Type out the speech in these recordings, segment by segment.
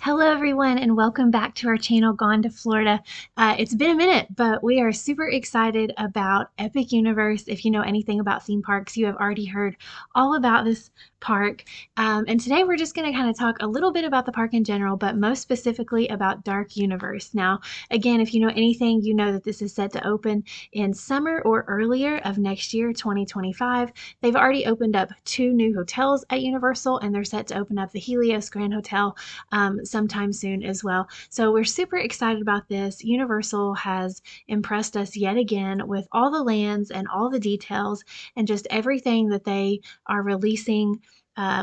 Hello, everyone, and welcome back to our channel, Gone to Florida. It's been a minute, but we are super excited about Epic Universe. If you know anything about theme parks, you have already heard all about this park. And today we're just going to kind of talk a little bit about the park in general, but most specifically about Dark Universe. Now, again, if you know anything, you know that this is set to open in summer or earlier of next year, 2025. They've already opened up 2 new hotels at Universal, and they're set to open up the Helios Grand Hotel sometime soon as well. So we're super excited about this. Universal has impressed us yet again with all the lands and all the details and just everything that they are releasing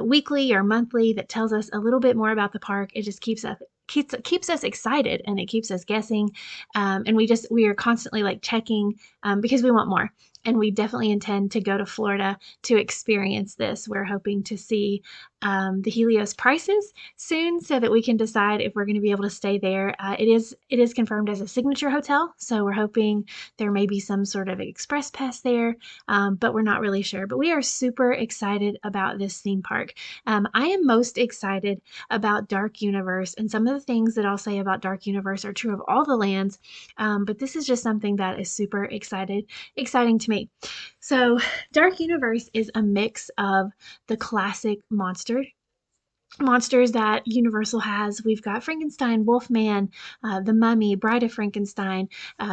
weekly or monthly that tells us a little bit more about the park. It just keeps us excited, and it keeps us guessing, and we are constantly like checking because we want more, and we definitely intend to go to Florida to experience this. We're hoping to see the Helios prices soon so that we can decide if we're going to be able to stay there. It is confirmed as a signature hotel, so we're hoping there may be some sort of express pass there, but we're not really sure. But we are super excited about this theme park. I am most excited about Dark Universe, and some of the things that I'll say about Dark Universe are true of all the lands, but this is just something that is super exciting to me. So Dark Universe is a mix of the classic monsters that Universal has. We've got Frankenstein, Wolfman, the Mummy, Bride of Frankenstein,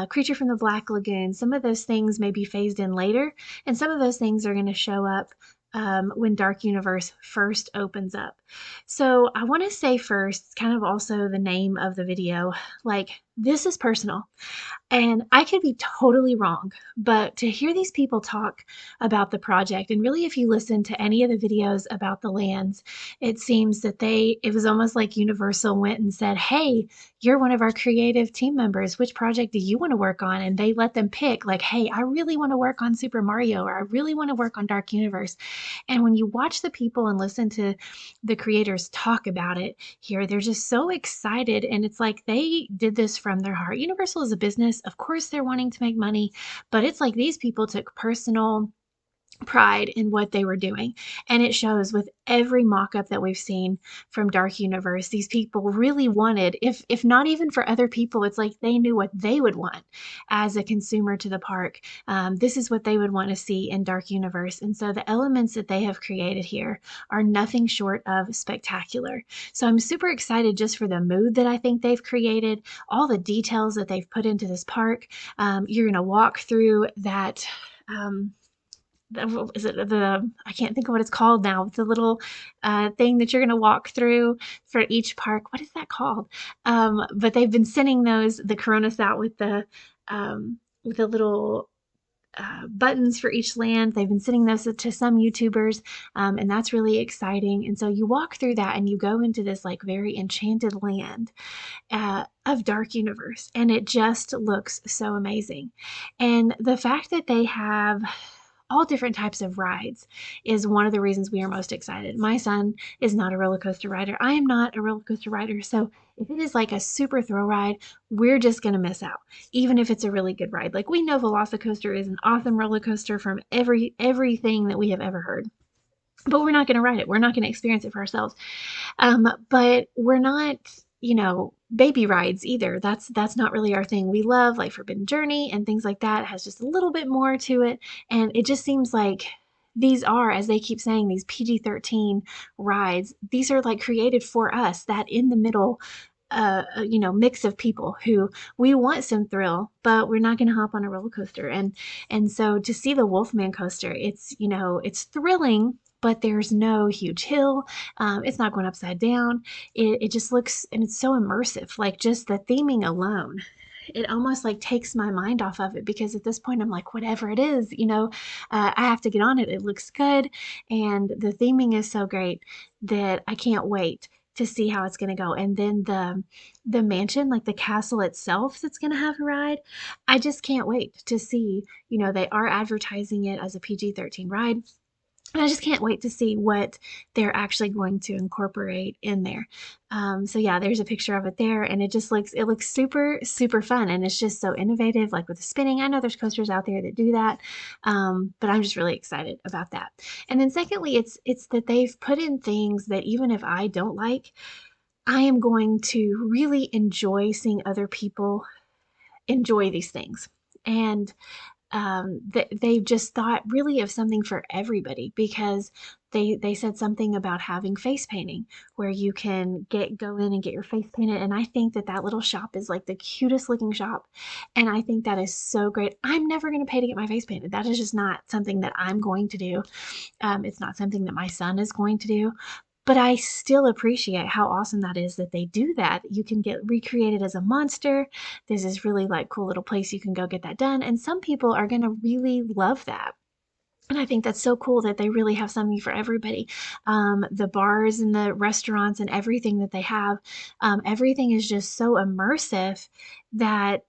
Creature from the Black Lagoon. Some of those things may be phased in later, and some of those things are going to show up when Dark Universe first opens up. So I want to say first, kind of also the name of the video, like this is personal. And I could be totally wrong, but to hear these people talk about the project, and really if you listen to any of the videos about the lands, it seems that it was almost like Universal went and said, hey, you're one of our creative team members. Which project do you want to work on? And they let them pick, like, hey, I really want to work on Super Mario, or I really want to work on Dark Universe. And when you watch the people and listen to the creators talk about it here, they're just so excited. And it's like they did this from their heart. Universal is a business. Of course, they're wanting to make money, but it's like these people took personal pride in what they were doing. And it shows with every mock-up that we've seen from Dark Universe. These people really wanted, if not even for other people, it's like they knew what they would want as a consumer to the park. This is what they would want to see in Dark Universe. And so the elements that they have created here are nothing short of spectacular. So I'm super excited just for the mood that I think they've created, all the details that they've put into this park. You're going to walk through that is it the I can't think of what it's called now. It's a little thing that you're going to walk through for each park. What is that called? But they've been sending the Coronas out with the little buttons for each land. They've been sending those to some YouTubers, and that's really exciting. And so you walk through that and you go into this like very enchanted land of Dark Universe, and it just looks so amazing. And the fact that they have all different types of rides is one of the reasons we are most excited. My son is not a roller coaster rider. I am not a roller coaster rider. So if it is like a super thrill ride, we're just going to miss out, even if it's a really good ride. Like we know Velocicoaster is an awesome roller coaster from everything that we have ever heard. But we're not going to ride it. We're not going to experience it for ourselves. But we're not, baby rides either. That's not really our thing. We love like Forbidden Journey and things like that. It has just a little bit more to it, and it just seems like these are, as they keep saying, these PG-13 rides. These are like created for us, that in the middle mix of people who we want some thrill, but we're not going to hop on a roller coaster. And so to see the Wolfman coaster, it's thrilling, but there's no huge hill. It's not going upside down. It just looks, and it's so immersive. Like just the theming alone, it almost like takes my mind off of it, because at this point I'm like, whatever it is, I have to get on it. It looks good, and the theming is so great that I can't wait to see how it's going to go. And then the mansion, like the castle itself that's going to have a ride, I just can't wait to see. They are advertising it as a PG-13 ride. And I just can't wait to see what they're actually going to incorporate in there. So yeah, there's a picture of it there, and it looks super, super fun, and it's just so innovative, like with the spinning. I know there's coasters out there that do that, but I'm just really excited about that. And then secondly, it's that they've put in things that even if I don't like, I am going to really enjoy seeing other people enjoy these things. And they've just thought really of something for everybody, because they said something about having face painting where you can go in and get your face painted, and I think that that little shop is like the cutest looking shop, and I think that is so great. I'm never going to pay to get my face painted. That is just not something that I'm going to do. It's not something that my son is going to do. But I still appreciate how awesome that is that they do that. You can get recreated as a monster. There's this really like cool little place you can go get that done. And some people are going to really love that. And I think that's so cool that they really have something for everybody. The bars and the restaurants and everything that they have, everything is just so immersive that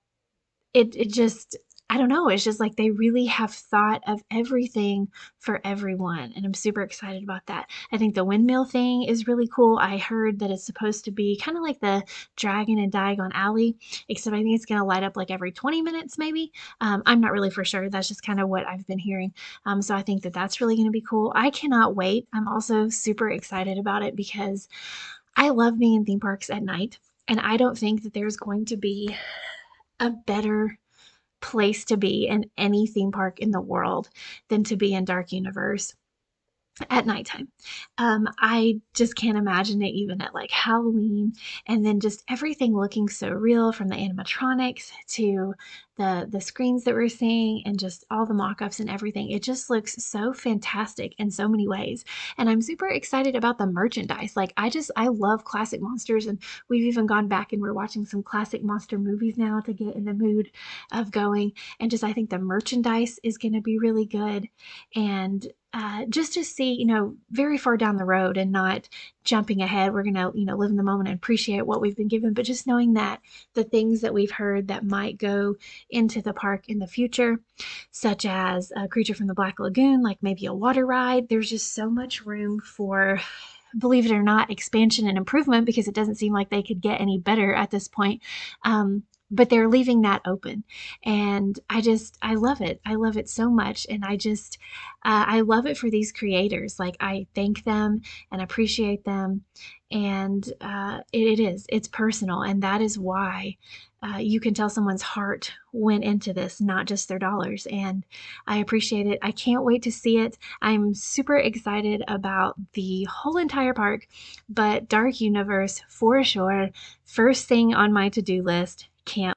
it just, I don't know, it's just like they really have thought of everything for everyone, and I'm super excited about that. I think the windmill thing is really cool. I heard that it's supposed to be kind of like the Dragon and Diagon Alley, except I think it's gonna light up like every 20 minutes maybe. I'm not really for sure. That's just kind of what I've been hearing. So I think that that's really gonna be cool. I cannot wait. I'm also super excited about it because I love being in theme parks at night, and I don't think that there's going to be a better place to be in any theme park in the world than to be in Dark Universe at nighttime. I just can't imagine it even at like Halloween, and then just everything looking so real, from the animatronics to the screens that we're seeing and just all the mock-ups and everything. It just looks so fantastic in so many ways. And I'm super excited about the merchandise. Like I love classic monsters, and we've even gone back and we're watching some classic monster movies now to get in the mood of going. And just I think the merchandise is going to be really good. And just to see, very far down the road and not jumping ahead. We're going to, live in the moment and appreciate what we've been given, but just knowing that the things that we've heard that might go into the park in the future, such as a Creature from the Black Lagoon, like maybe a water ride, there's just so much room for, believe it or not, expansion and improvement, because it doesn't seem like they could get any better at this point. But they're leaving that open, and I love it. I love it so much, and I love it for these creators. Like, I thank them and appreciate them, and it's personal, and that is why you can tell someone's heart went into this, not just their dollars. And I appreciate it. I can't wait to see it. I'm super excited about the whole entire park, but Dark Universe for sure. First thing on my to-do list. Can't